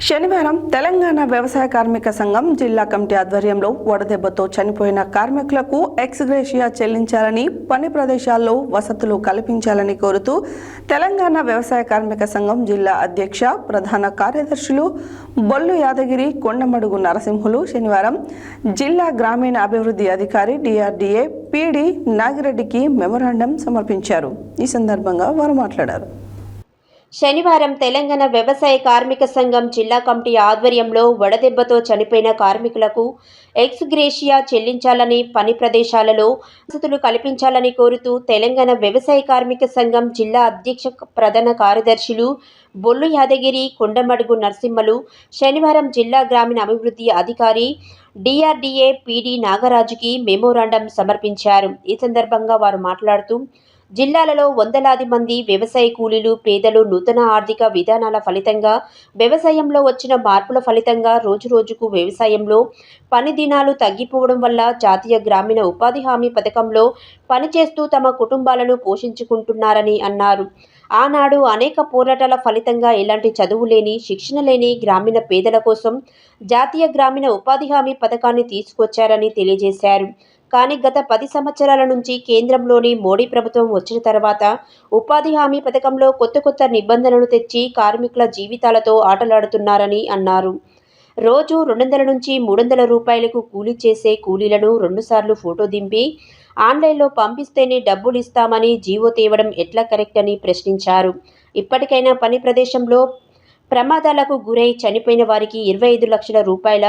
శనివారం తెలంగాణ వ్యవసాయ కార్మిక సంఘం జిల్లా కమిటీ ఆధ్వర్యంలో వడదెబ్బతో చనిపోయిన కార్మికులకు ఎక్స్గ్రేషియా చెల్లించాలని, పని ప్రదేశాల్లో వసతులు కల్పించాలని కోరుతూ తెలంగాణ వ్యవసాయ కార్మిక సంఘం జిల్లా అధ్యక్ష, ప్రధాన కార్యదర్శులు బొల్లు యాదగిరి, కొండమడుగు నరసింహులు శనివారం జిల్లా గ్రామీణ అభివృద్ధి అధికారి DRDA PD నాగిరెడ్డికి మెమోరాండం సమర్పించారు. ఈ సందర్భంగా వారు మాట్లాడారు. శనివారం తెలంగాణ వ్యవసాయ కార్మిక సంఘం జిల్లా కమిటీ ఆధ్వర్యంలో వడదెబ్బతో చనిపోయిన కార్మికులకు ఎక్స్గ్రేషియా చెల్లించాలని, పని ప్రదేశాలలో వసతులు కల్పించాలని కోరుతూ తెలంగాణ వ్యవసాయ కార్మిక సంఘం జిల్లా అధ్యక్ష, ప్రధాన కార్యదర్శులు బొల్లు యాదగిరి, కొండమడుగు నరసింహలు శనివారం జిల్లా గ్రామీణ అభివృద్ధి అధికారి DRDA PD నాగరాజుకి మెమోరాండం సమర్పించారు. ఈ సందర్భంగా వారు మాట్లాడుతూ జిల్లాలలో వందలాది మంది వ్యవసాయ కూలీలు, పేదలు నూతన ఆర్థిక విధానాల ఫలితంగా, వ్యవసాయంలో వచ్చిన మార్పుల ఫలితంగా రోజురోజుకు వ్యవసాయంలో పని దినాలు తగ్గిపోవడం వల్ల జాతీయ గ్రామీణ ఉపాధి హామీ పథకంలో పనిచేస్తూ తమ కుటుంబాలను పోషించుకుంటున్నారని అన్నారు. ఆనాడు అనేక పోరాటాల ఫలితంగా ఎలాంటి చదువు లేని, శిక్షణ లేని గ్రామీణ పేదల కోసం జాతీయ గ్రామీణ ఉపాధి హామీ పథకాన్ని తీసుకొచ్చారని తెలియజేశారు. కానీ గత 10 సంవత్సరాల నుంచి కేంద్రంలోని మోడీ ప్రభుత్వం వచ్చిన తర్వాత ఉపాధి హామీ పథకంలో కొత్త నిబంధనలు తెచ్చి కార్మికుల జీవితాలతో ఆటలాడుతున్నారని అన్నారు. రోజు 200 నుంచి 300 రూపాయలకు కూలీ చేసే కూలీలను 2 సార్లు ఫోటో దింపి ఆన్లైన్లో పంపిస్తేనే డబ్బులు ఇస్తామని జీవో తేవడం ఎట్లా కరెక్ట్ అని ప్రశ్నించారు. ఇప్పటికైనా పని ప్రదేశంలో ప్రమాదాలకు గురై చనిపోయిన వారికి 25 లక్షల రూపాయల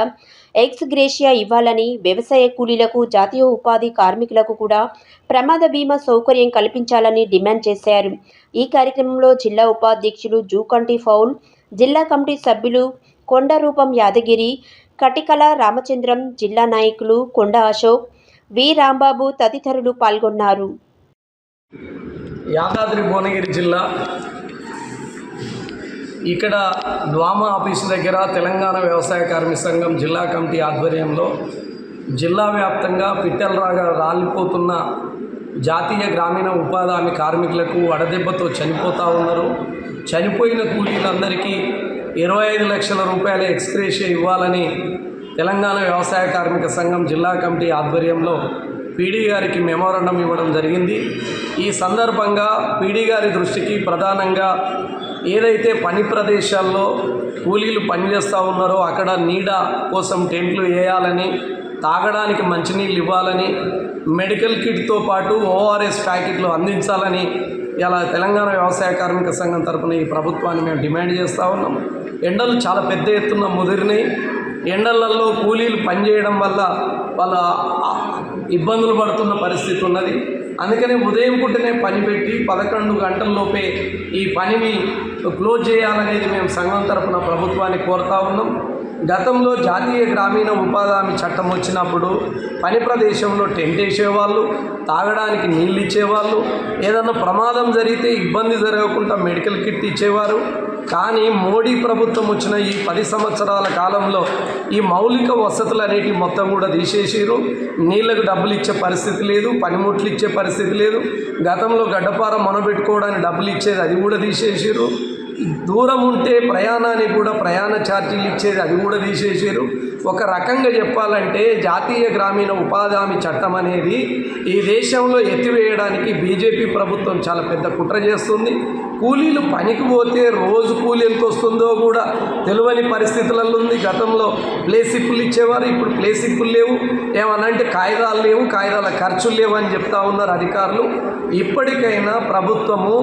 ఎక్స్గ్రేషియా ఇవ్వాలని, వ్యవసాయ కూలీలకు, జాతీయ ఉపాధి కార్మికులకు కూడా ప్రమాద బీమా సౌకర్యం కల్పించాలని డిమాండ్ చేశారు. ఈ కార్యక్రమంలో జిల్లా ఉపాధ్యక్షులు జూకంటి ఫౌల్, జిల్లా కమిటీ సభ్యులు కొండరూపం యాదగిరి, కటికల రామచంద్రం, జిల్లా నాయకులు కొండ అశోక్, వి రాంబాబు తదితరులు పాల్గొన్నారు. యాదాద్రి భువనగిరి జిల్లా ఇక్కడ ద్వామా ఆఫీసు దగ్గర తెలంగాణ వ్యవసాయ కార్మిక సంఘం జిల్లా కమిటీ ఆధ్వర్యంలో జిల్లా వ్యాప్తంగా పిట్టలరాగా రాలిపోతున్న జాతీయ గ్రామీణ ఉపాధి హామీ కార్మికులకు వడదెబ్బతో చనిపోతూ ఉన్నారు. చనిపోయిన కూలీలందరికీ 25 లక్షల రూపాయల ఎక్స్గ్రేషియా ఇవ్వాలని తెలంగాణ వ్యవసాయ కార్మిక సంఘం జిల్లా కమిటీ ఆధ్వర్యంలో PD గారికి మెమోరాండం ఇవ్వడం జరిగింది. ఈ సందర్భంగా PD గారి దృష్టికి ప్రధానంగా ఏదైతే పని ప్రదేశాల్లో కూలీలు పనిచేస్తూ ఉన్నారో అక్కడ నీడ కోసం టెంట్లు వేయాలని, తాగడానికి మంచినీళ్ళు ఇవ్వాలని, మెడికల్ కిట్తో పాటు ORS ప్యాకెట్లు అందించాలని ఇలా తెలంగాణ వ్యవసాయ కార్మిక సంఘం తరఫున ఈ ప్రభుత్వాన్ని మేము డిమాండ్ చేస్తూ ఉన్నాం. ఎండలు చాలా పెద్ద ఎత్తున ముదిరినాయి. ఎండలలో కూలీలు పనిచేయడం వల్ల వాళ్ళ ఇబ్బందులు పడుతున్న పరిస్థితి ఉన్నది. అందుకనే ఉదయం పూటనే పని పెట్టి 11 గంటల్లోపే ఈ పనిని క్లోజ్ చేయాలనేది మేము సంఘం తరఫున ప్రభుత్వాన్ని కోరుతా ఉన్నాం. గతంలో జాతీయ గ్రామీణ ఉపాధి హామీ చట్టం వచ్చినప్పుడు పని ప్రదేశంలో టెంట్ వేసేవాళ్ళు, తాగడానికి నీళ్ళు ఇచ్చేవాళ్ళు, ఏదన్నా ప్రమాదం జరిగితే ఇబ్బంది జరగకుండా మెడికల్ కిట్ ఇచ్చేవారు. కానీ మోడీ ప్రభుత్వం వచ్చిన ఈ 10 సంవత్సరాల కాలంలో ఈ మౌలిక వసతులు అనేటివి మొత్తం కూడా తీసేసారు. నీళ్లకు డబ్బులు ఇచ్చే పరిస్థితి లేదు, పనిముట్లు ఇచ్చే పరిస్థితి లేదు. గతంలో గడ్డపార మొనబెట్టుకోవడానికి డబ్బులు ఇచ్చేది అది కూడా తీసేసారు. దూరం ఉంటే ప్రయాణానికి కూడా ప్రయాణ ఛార్జీలు ఇచ్చేది అది కూడా తీసేసారు. ఒక రకంగా చెప్పాలంటే జాతీయ గ్రామీణ ఉపాధి హామీ చట్టం అనేది ఈ దేశంలో ఎత్తివేయడానికి బీజేపీ ప్రభుత్వం చాలా పెద్ద కుట్ర చేస్తుంది. కూలీలు పనికి పోతే రోజు కూలీ ఎంత వస్తుందో కూడా తెలియని పరిస్థితులలో ఉంది. గతంలో ప్లేసిప్పులు ఇచ్చేవారు, ఇప్పుడు ప్లేసిప్పులు లేవు. ఏమనంటే కాగితాలు లేవు, కాగితాల ఖర్చులు లేవు అని చెప్తా ఉన్నారు అధికారులు. ఇప్పటికైనా ప్రభుత్వము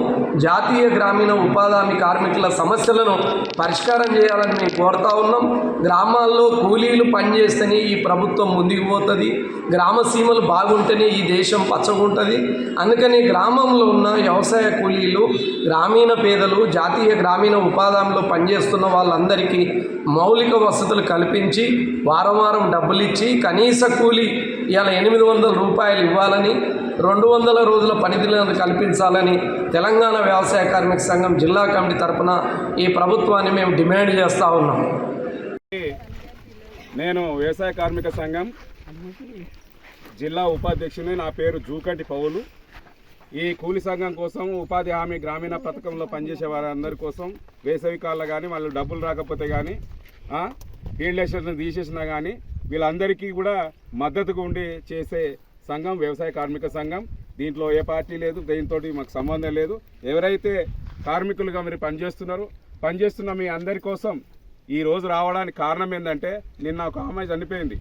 జాతీయ గ్రామీణ ఉపాధి హామీ కార్మికుల సమస్యలను పరిష్కారం చేయాలని మేము కోరుతా ఉన్నాం. గ్రామాల్లో కూలీలు పనిచేస్తేనే ఈ ప్రభుత్వం ముందుకు పోతుంది, గ్రామ సీమలు బాగుంటేనే ఈ దేశం పచ్చగుంటుంది. అందుకని గ్రామంలో ఉన్న వ్యవసాయ కూలీలు, గ్రామీణ పేదలు, జాతీయ గ్రామీణ ఉపాధి హామీలో పనిచేస్తున్న వాళ్ళందరికీ మౌలిక వసతులు కల్పించి వారం డబ్బులు ఇచ్చి కనీస కూలీ ఇవాళ 800 రూపాయలు ఇవ్వాలని, 200 రోజుల పని దినాలను కల్పించాలని తెలంగాణ వ్యవసాయ కార్మిక సంఘం జిల్లా కమిటీ తరఫున ఈ ప్రభుత్వాన్ని మేము డిమాండ్ చేస్తూ ఉన్నాం. నేను వ్యవసాయ కార్మిక సంఘం జిల్లా ఉపాధ్యక్షుని. నా పేరు జూకంటి పౌలు. ఈ కూలి సంఘం కోసం ఉపాధి హామీ గ్రామీణ పథకంలో పనిచేసే వారందరి కోసం వేసవి కాలంలో కానీ వాళ్ళు డబ్బులు రాకపోతే కానీ ఫీల్డ్ లెక్చర్లను తీసేసినా కానీ వీళ్ళందరికీ కూడా మద్దతుగా ఉండి చేసే సంఘం వ్యవసాయ కార్మిక సంఘం. దీంట్లో ఏ పార్టీ లేదు, దీంతో మాకు సంబంధం లేదు. ఎవరైతే కార్మికులుగా మీరు పనిచేస్తున్న మీ అందరి కోసం ఈ రోజు రావడానికి కారణం ఏంటంటే నిన్న ఒక అమ్మాయి చనిపోయింది.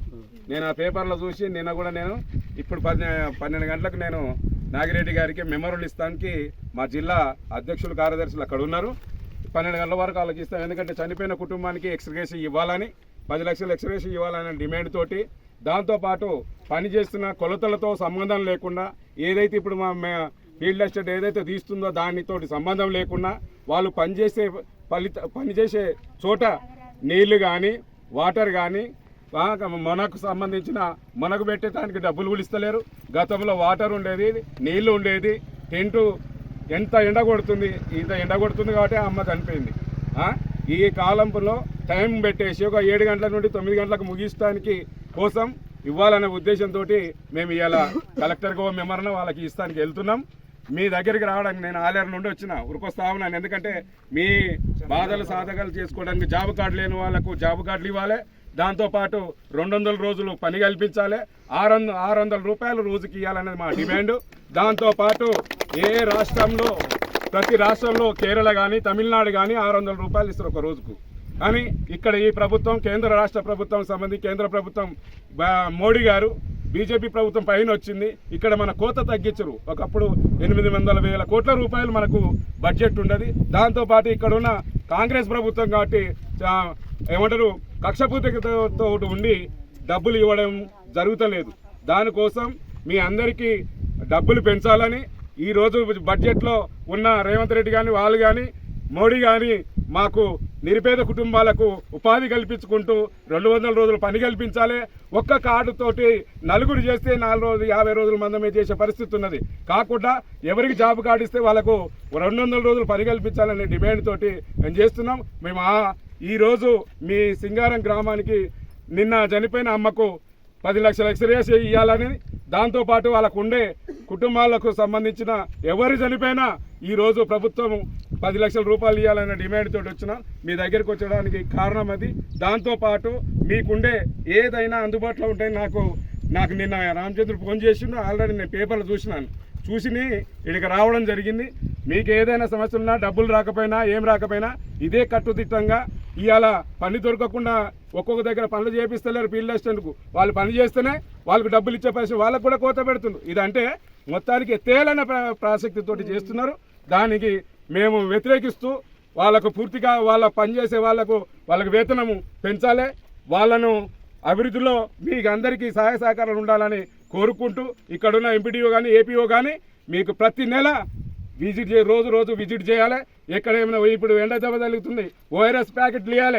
నేను ఆ పేపర్లో చూసి నిన్న కూడా నేను ఇప్పుడు 12 గంటలకు నేను నాగిరెడ్డి గారికి మెమోరియల్ ఇస్తానికి మా జిల్లా అధ్యక్షులు కార్యదర్శులు అక్కడ ఉన్నారు. 12 గంటల వరకు వాళ్ళకి ఇస్తాం. ఎందుకంటే చనిపోయిన కుటుంబానికి ఎక్స్గ్రేషన్ ఇవ్వాలని, 10 లక్షలు ఎక్స్గ్రేషన్ ఇవ్వాలనే డిమాండ్ తోటి, దాంతోపాటు పనిచేస్తున్న కొలతలతో సంబంధం లేకుండా ఏదైతే ఇప్పుడు మా ఫీల్డ్ అసిస్టెంట్ ఏదైతే తీస్తుందో దానితోటి సంబంధం లేకుండా వాళ్ళు పనిచేసే చోట నీళ్లు కానీ వాటర్ కానీ మనకు సంబంధించిన మనకు పెట్టేదానికి డబ్బులు కూడా ఇస్తలేరు. గతంలో వాటర్ ఉండేది, నీళ్లు ఉండేది, టెంటు ఎంత ఎండ కొడుతుంది, ఇంత ఎండ కొడుతుంది కాబట్టి అమ్మ చనిపోయింది. ఈ కాలంలో టైం పెట్టేసి ఒక 7 గంటల నుండి 9 గంటలకు ముగించడానికి కోసం ఇవ్వాలనే ఉద్దేశంతో మేము ఇవాళ కలెక్టర్కి మెమోరం వాళ్ళకి ఇస్తానికి వెళ్తున్నాం. మీ దగ్గరికి రావడానికి నేను ఆలేరు నుండి వచ్చిన ఉరికొస్తా ఉన్నాను. ఎందుకంటే మీ బాధలు సాధకాలు చేసుకోవడానికి జాబ్ కార్డు లేని వాళ్ళకు జాబ్ కార్డులు ఇవ్వాలి, దాంతోపాటు 200 రోజులు పని కల్పించాలి, 600 రూపాయలు రోజుకి ఇవ్వాలనేది మా డిమాండ్. దాంతోపాటు ప్రతి రాష్ట్రంలో కేరళ కానీ తమిళనాడు కానీ 600 రూపాయలు ఇస్తారు ఒక రోజుకు. కానీ ఇక్కడ ఈ ప్రభుత్వం కేంద్ర రాష్ట్ర ప్రభుత్వం సంబంధించి కేంద్ర ప్రభుత్వం మోడీ గారు బీజేపీ ప్రభుత్వం పైన వచ్చింది. ఇక్కడ మన కోత తగ్గించరు. ఒకప్పుడు 800,000 కోట్ల రూపాయలు మనకు బడ్జెట్ ఉండదు. దాంతోపాటు ఇక్కడ ఉన్న కాంగ్రెస్ ప్రభుత్వం కాబట్టి ఏమంటారు కక్షపూర్తితో ఉండి డబ్బులు ఇవ్వడం జరుగుతలేదు. దానికోసం మీ అందరికీ డబ్బులు పెంచాలని ఈరోజు బడ్జెట్లో ఉన్న రేవంత్ రెడ్డి కానీ వాళ్ళు కానీ మోడీ కానీ మాకు నిరుపేద కుటుంబాలకు ఉపాధి కల్పించుకుంటూ 200 రోజులు పని కల్పించాలి. ఒక్క కార్డుతోటి నలుగురు చేస్తే 4 రోజులు 50 రోజులు మందమే చేసే పరిస్థితి ఉన్నది. కాకుండా ఎవరికి జాబ్ కార్డు ఇస్తే వాళ్ళకు 200 రోజులు పని కల్పించాలనే డిమాండ్ తోటి మేము చేస్తున్నాం. మేము ఈరోజు మీ సింగారం గ్రామానికి నిన్న చనిపోయిన అమ్మకు 10 లక్షల ఎక్స్గ్రేస్ ఇవ్వాలని, దాంతోపాటు వాళ్ళకు ఉండే కుటుంబాలకు సంబంధించిన ఎవరు చనిపోయినా ఈరోజు ప్రభుత్వం 10 లక్షల రూపాయలు ఇవ్వాలనే డిమాండ్ తోటి వచ్చినా మీ దగ్గరికి వచ్చడానికి కారణం అది. దాంతోపాటు మీకుండే ఏదైనా అందుబాటులో ఉంటే నాకు నిన్న రామచంద్ర ఫోన్ చేసిండు. ఆల్రెడీ నేను పేపర్లు చూసి ఇక్కడికి రావడం జరిగింది. మీకు ఏదైనా సమస్య ఉన్నా డబ్బులు రాకపోయినా ఏం రాకపోయినా ఇదే కట్టుదిట్టంగా ఇవాళ పని దొరకకుండా ఒక్కొక్క దగ్గర పనులు చేపిస్తలేరు ఫీల్డ్ అసిస్టెంట్కు. వాళ్ళు పని చేస్తేనే వాళ్ళకు డబ్బులు ఇచ్చే పరిస్థితి, వాళ్ళకు కూడా కోత పెడుతున్నారు. ఇదంటే మొత్తానికి ఎత్తేలనే ప్రాసక్తితోటి చేస్తున్నారు. దానికి మేము వ్యతిరేకిస్తూ వాళ్ళకు పూర్తిగా వాళ్ళ పనిచేసే వాళ్ళకు వేతనము పెంచాలి, వాళ్ళను అభివృద్ధిలో మీకు అందరికీ సహాయ సహకారాలు ఉండాలని కోరుకుంటూ ఇక్కడున్న ఎంపీడీఓ కానీ ఏపీఓ కానీ మీకు ప్రతి నెల రోజు విజిట్ చేయాలి. ఎక్కడ ఏమైనా ఇప్పుడు ఎండ దెబ్బ తగులుతుంది, ORS ప్యాకెట్లు ఇవ్వాలి.